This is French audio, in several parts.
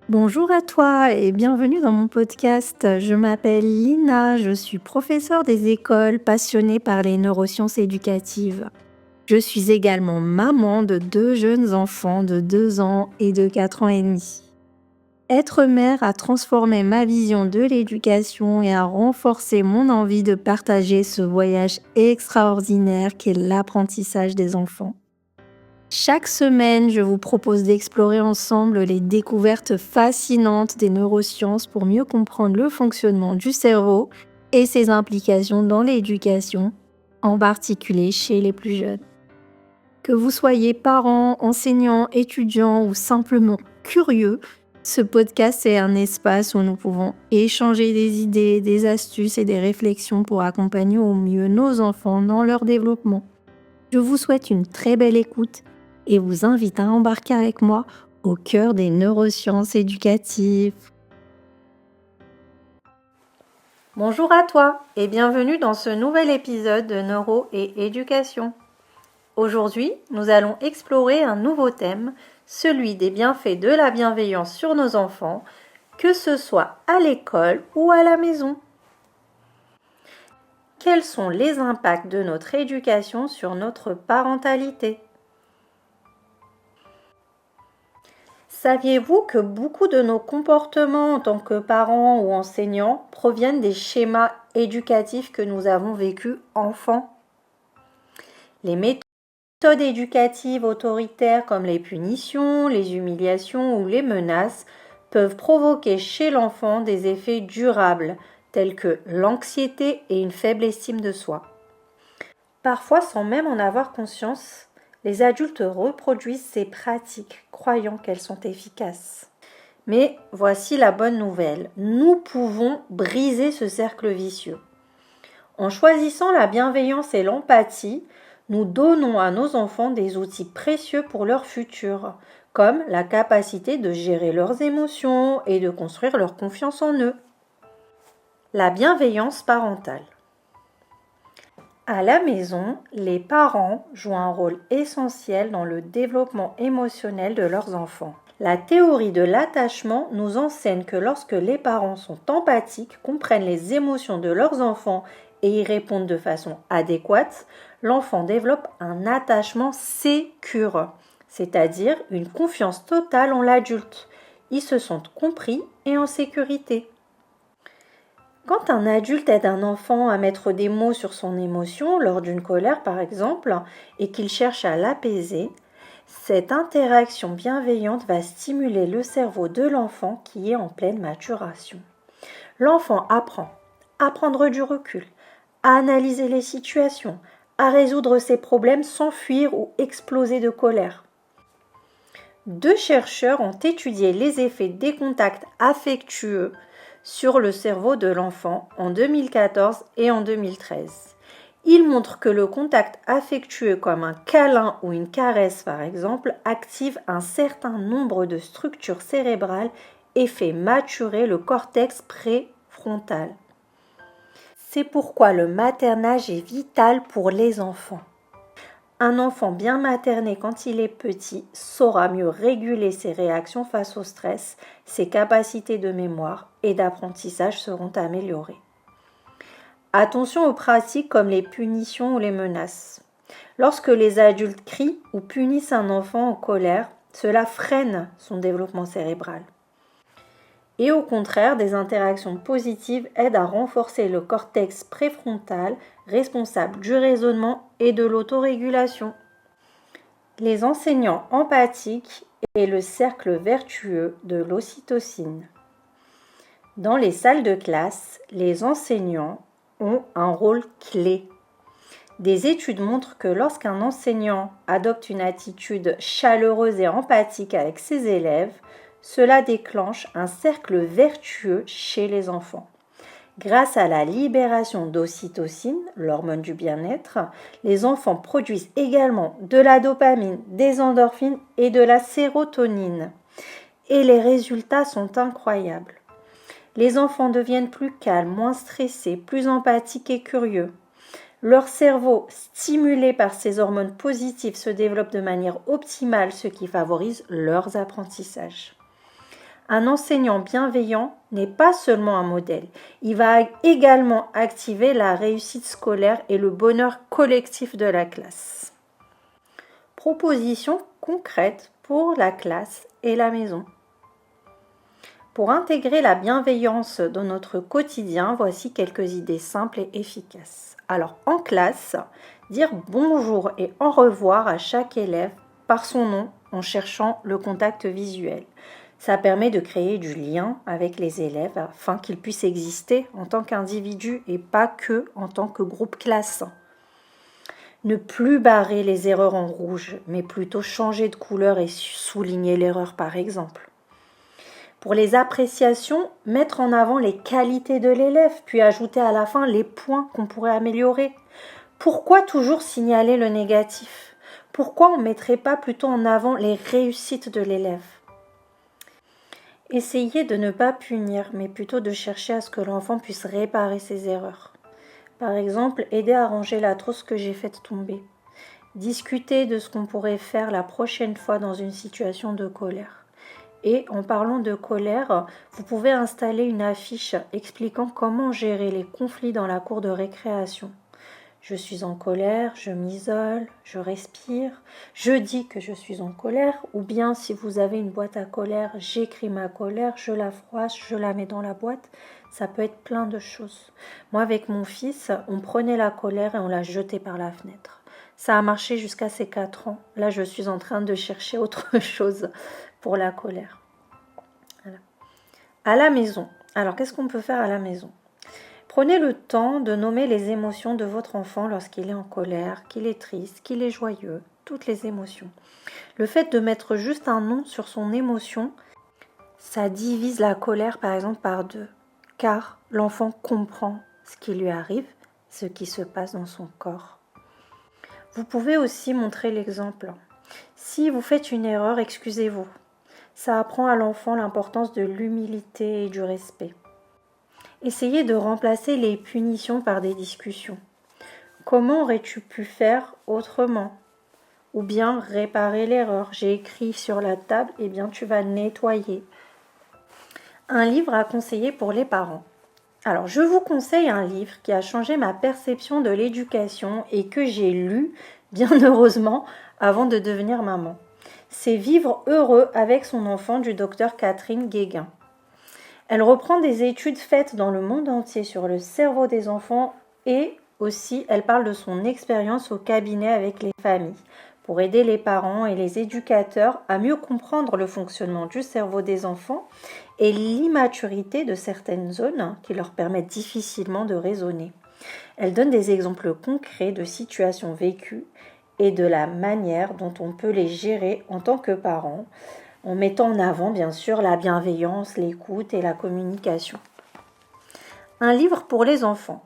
Bonjour à toi et bienvenue dans mon podcast. Je m'appelle Lina, je suis professeure des écoles passionnée par les neurosciences éducatives. Je suis également maman de 2 jeunes enfants de 2 ans et de 4 ans et demi. Être mère a transformé ma vision de l'éducation et a renforcé mon envie de partager ce voyage extraordinaire qu'est l'apprentissage des enfants. Chaque semaine, je vous propose d'explorer ensemble les découvertes fascinantes des neurosciences pour mieux comprendre le fonctionnement du cerveau et ses implications dans l'éducation, en particulier chez les plus jeunes. Que vous soyez parents, enseignants, étudiants ou simplement curieux, ce podcast est un espace où nous pouvons échanger des idées, des astuces et des réflexions pour accompagner au mieux nos enfants dans leur développement. Je vous souhaite une très belle écoute et vous invite à embarquer avec moi au cœur des neurosciences éducatives. Bonjour à toi et bienvenue dans ce nouvel épisode de Neuro et Éducation. Aujourd'hui, nous allons explorer un nouveau thème, celui des bienfaits de la bienveillance sur nos enfants, que ce soit à l'école ou à la maison. Quels sont les impacts de notre éducation sur notre parentalité ? Saviez-vous que beaucoup de nos comportements en tant que parents ou enseignants proviennent des schémas éducatifs que nous avons vécus enfants ? Les méthodes éducatives autoritaires comme les punitions, les humiliations ou les menaces peuvent provoquer chez l'enfant des effets durables tels que l'anxiété et une faible estime de soi. Parfois, sans même en avoir conscience, les adultes reproduisent ces pratiques, croyant qu'elles sont efficaces. Mais voici la bonne nouvelle, nous pouvons briser ce cercle vicieux. En choisissant la bienveillance et l'empathie, nous donnons à nos enfants des outils précieux pour leur futur, comme la capacité de gérer leurs émotions et de construire leur confiance en eux. La bienveillance parentale. À la maison, les parents jouent un rôle essentiel dans le développement émotionnel de leurs enfants. La théorie de l'attachement nous enseigne que lorsque les parents sont empathiques, comprennent les émotions de leurs enfants et y répondent de façon adéquate, l'enfant développe un attachement sécure, c'est-à-dire une confiance totale en l'adulte. Ils se sentent compris et en sécurité. Quand un adulte aide un enfant à mettre des mots sur son émotion, lors d'une colère par exemple, et qu'il cherche à l'apaiser, cette interaction bienveillante va stimuler le cerveau de l'enfant qui est en pleine maturation. L'enfant apprend à prendre du recul, à analyser les situations, à résoudre ses problèmes sans fuir ou exploser de colère. 2 chercheurs ont étudié les effets des contacts affectueux sur le cerveau de l'enfant en 2014 et en 2013. Ils montrent que le contact affectueux comme un câlin ou une caresse par exemple active un certain nombre de structures cérébrales et fait maturer le cortex préfrontal. C'est pourquoi le maternage est vital pour les enfants. Un enfant bien materné quand il est petit saura mieux réguler ses réactions face au stress, ses capacités de mémoire et d'apprentissage seront améliorées. Attention aux pratiques comme les punitions ou les menaces. Lorsque les adultes crient ou punissent un enfant en colère, cela freine son développement cérébral. Et au contraire, des interactions positives aident à renforcer le cortex préfrontal responsable du raisonnement et de l'autorégulation. Les enseignants empathiques et le cercle vertueux de l'ocytocine. Dans les salles de classe, les enseignants ont un rôle clé. Des études montrent que lorsqu'un enseignant adopte une attitude chaleureuse et empathique avec ses élèves, cela déclenche un cercle vertueux chez les enfants. Grâce à la libération d'ocytocine, l'hormone du bien-être, les enfants produisent également de la dopamine, des endorphines et de la sérotonine. Et les résultats sont incroyables. Les enfants deviennent plus calmes, moins stressés, plus empathiques et curieux. Leur cerveau, stimulé par ces hormones positives, se développe de manière optimale, ce qui favorise leurs apprentissages. Un enseignant bienveillant n'est pas seulement un modèle, il va également activer la réussite scolaire et le bonheur collectif de la classe. Propositions concrètes pour la classe et la maison. Pour intégrer la bienveillance dans notre quotidien, voici quelques idées simples et efficaces. Alors, en classe, dire bonjour et au revoir à chaque élève par son nom en cherchant le contact visuel. Ça permet de créer du lien avec les élèves afin qu'ils puissent exister en tant qu'individus et pas que en tant que groupe classe. Ne plus barrer les erreurs en rouge, mais plutôt changer de couleur et souligner l'erreur par exemple. Pour les appréciations, mettre en avant les qualités de l'élève, puis ajouter à la fin les points qu'on pourrait améliorer. Pourquoi toujours signaler le négatif ? Pourquoi on ne mettrait pas plutôt en avant les réussites de l'élève ? Essayez de ne pas punir, mais plutôt de chercher à ce que l'enfant puisse réparer ses erreurs. Par exemple, aider à ranger la trousse que j'ai faite tomber. Discuter de ce qu'on pourrait faire la prochaine fois dans une situation de colère. Et en parlant de colère, vous pouvez installer une affiche expliquant comment gérer les conflits dans la cour de récréation. Je suis en colère, je m'isole, je respire, je dis que je suis en colère, ou bien si vous avez une boîte à colère, j'écris ma colère, je la froisse, je la mets dans la boîte. Ça peut être plein de choses. Moi, avec mon fils, on prenait la colère et on la jetait par la fenêtre. Ça a marché jusqu'à ses 4 ans. Là, je suis en train de chercher autre chose pour la colère. Voilà. À la maison. Alors, qu'est-ce qu'on peut faire à la maison ? Prenez le temps de nommer les émotions de votre enfant lorsqu'il est en colère, qu'il est triste, qu'il est joyeux, toutes les émotions. Le fait de mettre juste un nom sur son émotion, ça divise la colère par exemple par 2, car l'enfant comprend ce qui lui arrive, ce qui se passe dans son corps. Vous pouvez aussi montrer l'exemple. Si vous faites une erreur, excusez-vous. Ça apprend à l'enfant l'importance de l'humilité et du respect. Essayez de remplacer les punitions par des discussions. Comment aurais-tu pu faire autrement ? Ou bien réparer l'erreur. J'ai écrit sur la table, eh bien tu vas nettoyer. Un livre à conseiller pour les parents. Alors je vous conseille un livre qui a changé ma perception de l'éducation et que j'ai lu, bien heureusement, avant de devenir maman. C'est Vivre heureux avec son enfant du docteur Catherine Guéguin. Elle reprend des études faites dans le monde entier sur le cerveau des enfants et aussi elle parle de son expérience au cabinet avec les familles pour aider les parents et les éducateurs à mieux comprendre le fonctionnement du cerveau des enfants et l'immaturité de certaines zones qui leur permettent difficilement de raisonner. Elle donne des exemples concrets de situations vécues et de la manière dont on peut les gérer en tant que parents, en mettant en avant bien sûr la bienveillance, l'écoute et la communication. Un livre pour les enfants.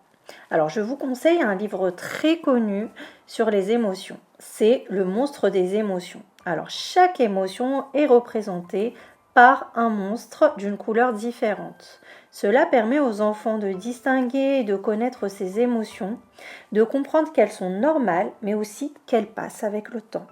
Alors je vous conseille un livre très connu sur les émotions. C'est Le monstre des émotions. Alors chaque émotion est représentée par un monstre d'une couleur différente. Cela permet aux enfants de distinguer et de connaître ces émotions, de comprendre qu'elles sont normales mais aussi qu'elles passent avec le temps.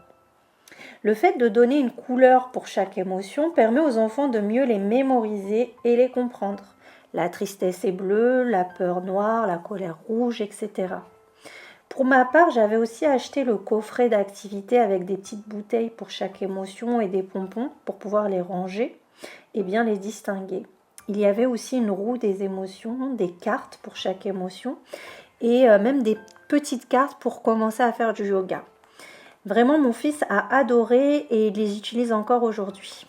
Le fait de donner une couleur pour chaque émotion permet aux enfants de mieux les mémoriser et les comprendre. La tristesse est bleue, la peur noire, la colère rouge, etc. Pour ma part, j'avais aussi acheté le coffret d'activités avec des petites bouteilles pour chaque émotion et des pompons pour pouvoir les ranger et bien les distinguer. Il y avait aussi une roue des émotions, des cartes pour chaque émotion et même des petites cartes pour commencer à faire du yoga. Vraiment, mon fils a adoré et il les utilise encore aujourd'hui.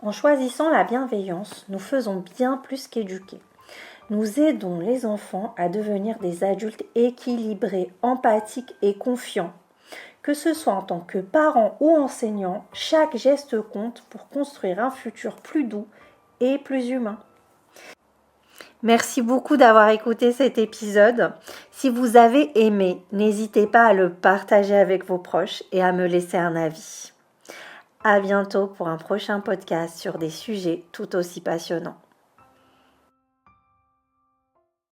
En choisissant la bienveillance, nous faisons bien plus qu'éduquer. Nous aidons les enfants à devenir des adultes équilibrés, empathiques et confiants. Que ce soit en tant que parents ou enseignants, chaque geste compte pour construire un futur plus doux et plus humain. Merci beaucoup d'avoir écouté cet épisode. Si vous avez aimé, n'hésitez pas à le partager avec vos proches et à me laisser un avis. À bientôt pour un prochain podcast sur des sujets tout aussi passionnants.